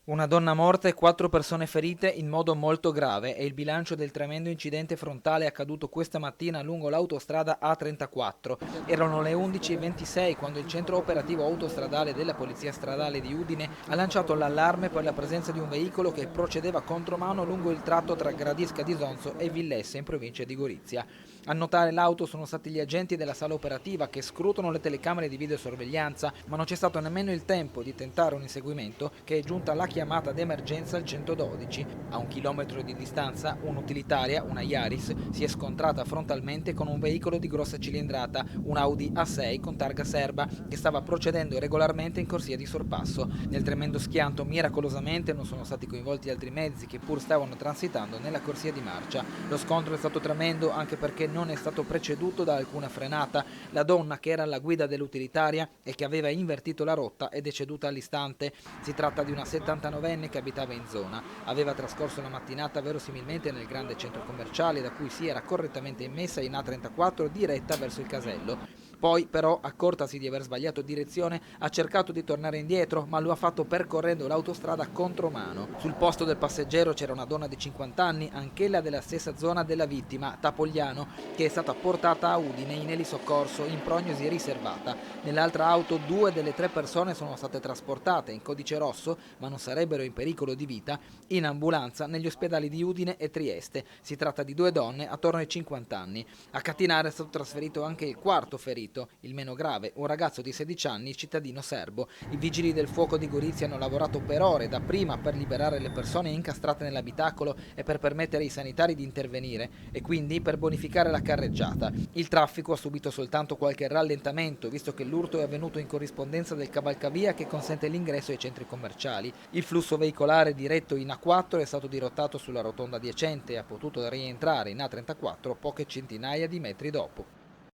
Una donna morta e 4 persone ferite in modo molto grave è il bilancio del tremendo incidente frontale accaduto questa mattina lungo l'autostrada A34. Erano le 11:26 quando il centro operativo autostradale della Polizia Stradale di Udine ha lanciato l'allarme per la presenza di un veicolo che procedeva contromano lungo il tratto tra Gradisca di Sonzo e Villesse in provincia di Gorizia. A notare l'auto sono stati gli agenti della sala operativa che scrutano le telecamere di videosorveglianza, ma non c'è stato nemmeno il tempo di tentare un inseguimento che è giunta la chiamata d'emergenza al 112. A 1 chilometro di distanza, un'utilitaria, una Yaris, si è scontrata frontalmente con un veicolo di grossa cilindrata, un Audi A6 con targa serba, che stava procedendo regolarmente in corsia di sorpasso. Nel tremendo schianto, miracolosamente, non sono stati coinvolti altri mezzi che pur stavano transitando nella corsia di marcia. Lo scontro è stato tremendo anche perché non è stato preceduto da alcuna frenata. La donna, che era alla guida dell'utilitaria e che aveva invertito la rotta, è deceduta all'istante. Si tratta di una 79enne che abitava in zona. Aveva trascorso la mattinata verosimilmente nel grande centro commerciale da cui si era correttamente immessa in A34 diretta verso il casello. Poi, però, accortasi di aver sbagliato direzione, ha cercato di tornare indietro, ma lo ha fatto percorrendo l'autostrada contromano. Sul posto del passeggero c'era una donna di 50 anni, anch'ella della stessa zona della vittima, Tapogliano, che è stata portata a Udine in elisoccorso in prognosi riservata. Nell'altra auto 2 delle 3 persone sono state trasportate in codice rosso, ma non sarebbero in pericolo di vita, in ambulanza negli ospedali di Udine e Trieste. Si tratta di 2 donne attorno ai 50 anni. A Catinare è stato trasferito anche il quarto ferito, il meno grave, un ragazzo di 16 anni, cittadino serbo. I vigili del fuoco di Gorizia hanno lavorato per ore, dapprima per liberare le persone incastrate nell'abitacolo e per permettere ai sanitari di intervenire, e quindi per bonificare la carreggiata. Il traffico ha subito soltanto qualche rallentamento, visto che l'urto è avvenuto in corrispondenza del cavalcavia che consente l'ingresso ai centri commerciali. Il flusso veicolare diretto in A4 è stato dirottato sulla rotonda adiacente e ha potuto rientrare in A34 poche centinaia di metri dopo.